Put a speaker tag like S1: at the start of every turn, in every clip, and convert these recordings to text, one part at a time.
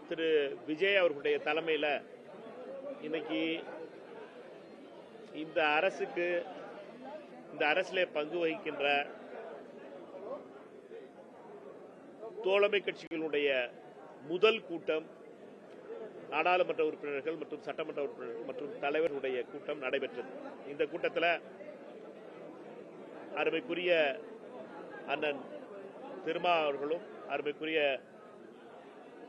S1: திரு விஜய் அவர்களுடைய தலைமையில் இன்னைக்கு இந்த அரசிலே பங்கு வகிக்கின்ற தோழமை கட்சிகளுடைய முதல் கூட்டம் நாடாளுமன்ற உறுப்பினர்கள் மற்றும் சட்டமன்ற உறுப்பினர்கள் மற்றும் தலைவர்களுடைய கூட்டம் நடைபெற்றது. இந்த கூட்டத்தில் அருமைக்குரிய அண்ணன் திருமா அவர்களும், அருமைக்குரிய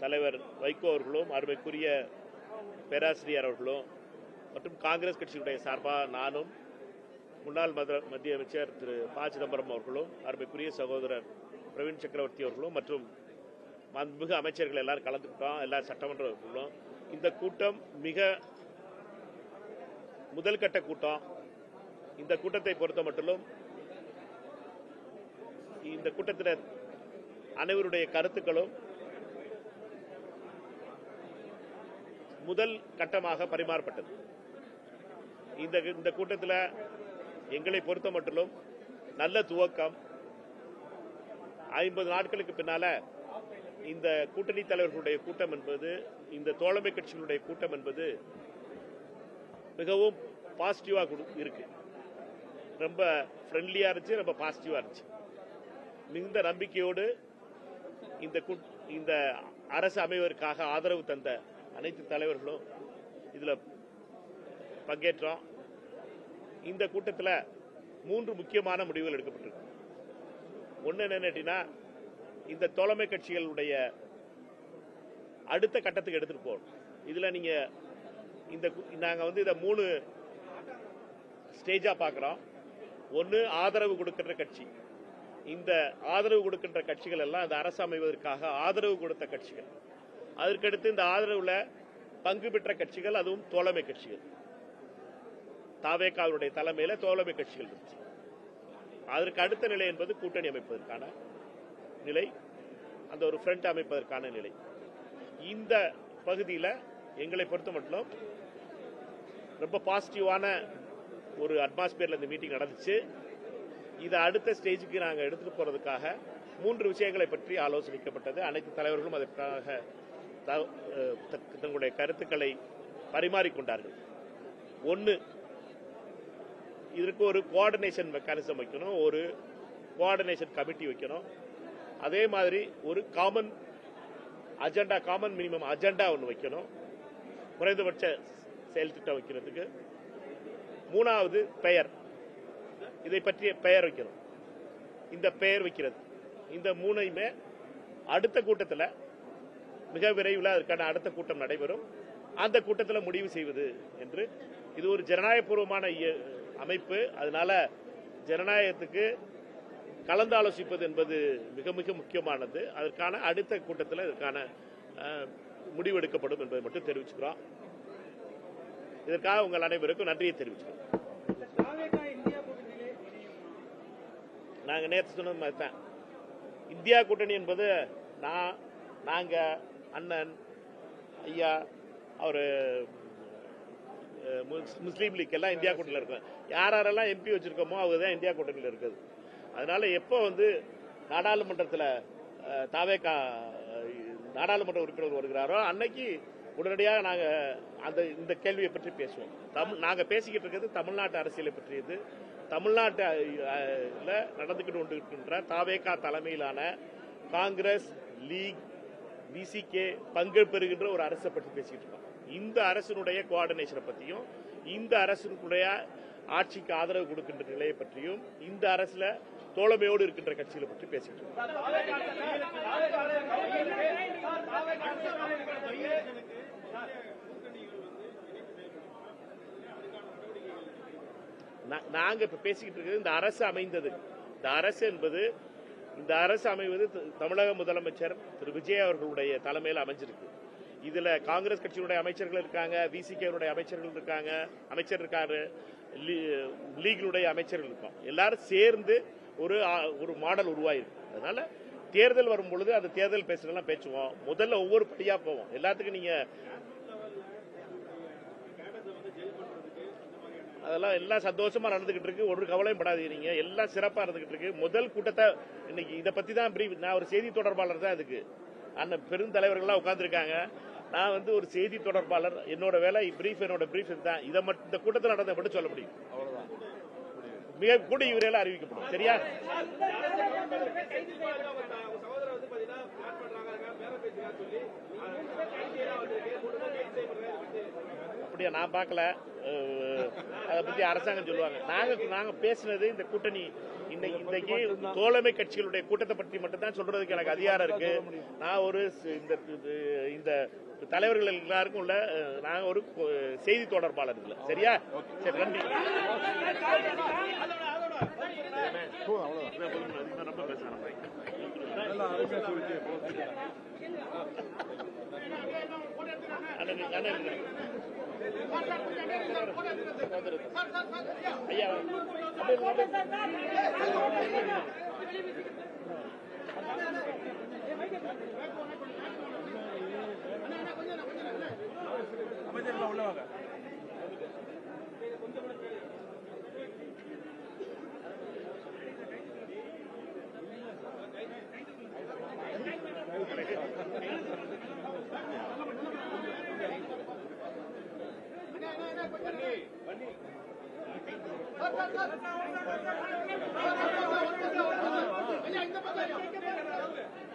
S1: தலைவர் வைகோ அவர்களும், அருமைக்குரிய பேராசிரியர் அவர்களும் மற்றும் காங்கிரஸ் கட்சியுடைய சார்பாக நானும், முன்னாள் மத்திய அமைச்சர் திரு ப. சிதம்பரம் அவர்களும், அருமைக்குரிய சகோதரர் பிரவீன் சக்கரவர்த்தி அவர்களும் மற்றும் மாண்புமிகு அமைச்சர்கள் எல்லாரும் கலந்துக்கிட்டோம். எல்லா சட்டமன்ற உறுப்பினர்களும். இந்த கூட்டம் மிக முதல் கட்ட கூட்டம். இந்த கூட்டத்தை பொறுத்த மட்டும் இந்த கூட்டத்தில் அனைவருடைய கருத்துக்களும் முதல் கட்டமாக பரிமாறப்பட்டது. இந்த கூட்டத்தில் எங்களை பொறுத்த மட்டும் நல்ல துவக்கம். 50 நாட்களுக்கு பின்னால இந்த கூட்டணி தலைவர்களுடைய கூட்டம் என்பது, இந்த தோழமை கட்சிகளுடைய கூட்டம் என்பது மிகவும் பாசிட்டிவா இருக்கு. ரொம்ப ஃப்ரெண்ட்லியா இருந்துச்சு, ரொம்ப பாசிட்டிவா இருந்துச்சு. மிகுந்த நம்பிக்கையோடு இந்த அரசு அமைவதற்காக ஆதரவு தந்த அனைத்து தலைவர்களும் இதுல பங்கேற்றோம். இந்த கூட்டத்தில் 3 முக்கியமான முடிவுகள் எடுக்கப்பட்டிருக்கு. ஒன்னு என்னன்னா, இந்த தோழமை கட்சிகளுடைய அடுத்த கட்டத்துக்கு எடுத்துட்டு போகணும். இதுல நீங்க நாங்க இத 3 ஸ்டேஜா பாக்குறோம். ஒன்னு ஆதரவு கொடுக்கின்ற கட்சி. இந்த ஆதரவு கொடுக்கின்ற கட்சிகள் எல்லாம் இந்த அரசு அமைவதற்காக ஆதரவு கொடுத்த கட்சிகள். அதற்கடுத்து இந்த ஆதரவுல பங்கு பெற்ற கட்சிகள், அதுவும் தோழமை கட்சிகள். தாவேகாவுடைய தலைமையில தோழமை கட்சிகள் இருந்துச்சு. அதற்கு அடுத்த நிலை என்பது கூட்டணி அமைப்பதற்கான நிலை, அந்த ஒரு ஃப்ரண்ட் அமைப்பதற்கான நிலை. இந்த பகுதியில் எங்களை பொறுத்த மட்டும் ரொம்ப பாசிட்டிவான ஒரு அட்மாஸ்பியர்ல இந்த மீட்டிங் நடந்துச்சு. இதை அடுத்த ஸ்டேஜுக்கு நாங்கள் எடுத்துட்டு போறதுக்காக 3 விஷயங்களை பற்றி ஆலோசனைக்கப்பட்டது. அனைத்து தலைவர்களும் அதற்காக தங்களுடைய கருத்துக்களை பரிமாறிக்கொண்டார்கள். ஒன்று, இதற்கு ஒரு கோஆர்டினேஷன் மெக்கானிசம் வைக்கணும், ஒரு கோஆர்டினேஷன் கமிட்டி வைக்கணும். அதே மாதிரி ஒரு common agenda, common minimum agenda ஒன்று வைக்கணும், குறைந்தபட்ச செயல் திட்டம் வைக்கிறதுக்கு. 3வது பெயர், இதை பற்றிய பெயர் வைக்கணும். இந்த பெயர் வைக்கிறது, இந்த 3ஐயுமே அடுத்த கூட்டத்தில் மிக விரைவில் அதற்கான அடுத்த கூட்டம் நடைபெறும். அந்த கூட்டத்தில் முடிவு செய்வது என்று. இது ஒரு ஜனநாயகபூர்வமான அமைப்பு. அதனால ஜனநாயகத்துக்கு கலந்தாலோசிப்பது என்பது மிக மிக முக்கியமானது. அதற்கான அடுத்த கூட்டத்தில் இதற்கான முடிவு எடுக்கப்படும் என்பதை மட்டும் தெரிவிச்சுக்கிறோம். இதற்காக உங்கள் அனைவருக்கும் நன்றியை தெரிவிச்சுக்கிறோம். நாங்கள் நேற்று சொன்னது மாதிரி தான், இந்தியா கூட்டணி என்பது நாங்க அண்ணன் ஐயா அவர் முஸ்லீம் லீக் எல்லாம் இந்தியா கூட்டணியில் இருக்கோம். யாரெல்லாம் எம்பி வச்சிருக்கோமோ அவங்க தான் இந்தியா கூட்டணியில் இருக்குது. அதனால எப்போ நாடாளுமன்றத்தில் தாவேகா நாடாளுமன்ற உறுப்பினர் வருகிறாரோ அன்னைக்கு உடனடியாக நாங்கள் இந்த கேள்வியை பற்றி பேசுவோம். நாங்கள் பேசிக்கிட்டு இருக்கிறது தமிழ்நாட்டு அரசியலை பற்றியது. தமிழ்நாட்டில் நடந்துகிட்டு கொண்டிருக்கின்ற தாவேகா தலைமையிலான காங்கிரஸ், லீக், விசிகே பங்கு பெறுகின்ற ஒரு அரசை பற்றி பேசிட்டு இருக்கோம். இந்த அரசினுடைய கோஆர்டினேஷனை பற்றியும், இந்த அரசினுடைய ஆட்சிக்கு ஆதரவு கொடுக்கின்ற நிலையை பற்றியும், இந்த அரசுல தோழமையோடு இருக்கின்ற கட்சிகளை பற்றி பேசிட்டு இருக்கோம். நாங்க இப்ப பேசிக்கிட்டு இருக்கிறது இந்த அரசு அமைந்தது. இந்த அரசு என்பது, இந்த அரசு அமைவது தமிழக முதலமைச்சர் திரு விஜய் அவர்களுடைய தலைமையில் அமைஞ்சிருக்கு. இதுல காங்கிரஸ் கட்சியினுடைய அமைச்சர்கள் இருக்காங்க, விசிகேனுடைய அமைச்சர்கள் இருக்காங்க, அமைச்சர் இருக்காரு, லீகினுடைய அமைச்சர்கள் இருக்கோம். எல்லாரும் சேர்ந்து ஒரு மாடல் உருவாயிருக்கு. அதனால தேர்தல் வரும் பொழுது அந்த தேர்தல் பேசுறதெல்லாம் பேசுவோம். முதல்ல ஒவ்வொரு படியா போவோம். எல்லாத்துக்கும் நீங்க அதெல்லாம் எல்லாம் சந்தோஷமா நடந்துகிட்டு இருக்கு. ஒரு கவலையும் படாதீங்க. நீங்க எல்லாம் சிறப்பா நடந்துகிட்டு இருக்கு. முதல் கூட்டத்தை இன்னைக்கு இதை பத்தி தான் நான் ஒரு செய்தி தொடர்பாளர் தான். இதுக்கு அண்ணன் பெருந்தலைவர்கள்லாம் உட்கார்ந்துருக்காங்க. நான் வந்து ஒரு செய்தி தொடர்பாளர். என்னோட வேலை என்னோட பிரீஃப் தான். இதை மட்டும் இந்த கூட்டத்தில் நடந்த மட்டும் சொல்ல முடியும். மிக கூடிய விரைவில் அறிவிக்கப்படும். சரியா? அப்படியா? நான் பார்க்கல. அதை பத்தி அரசாங்கம் சொல்லுவாங்க. நாங்க பேசினது இந்த கூட்டணி இன்னைக்கு தோழமை கட்சிகளுடைய கூட்டத்தை பற்றி மட்டும் தான் சொல்றதுக்கு எனக்கு அதிகாரம் இருக்கு. நான் ஒரு இந்த தலைவர்கள் எல்லாருக்கும் உள்ள நாங்க ஒரு செய்தி தொடர்பாளர் இல்லை. சரியா? சரி, நன்றி. ரொம்ப பேசுறேன். ஐயா உள்ள வாங்க.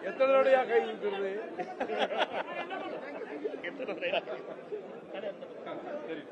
S1: எத்தனை தடவையா கை நிற்கிறது?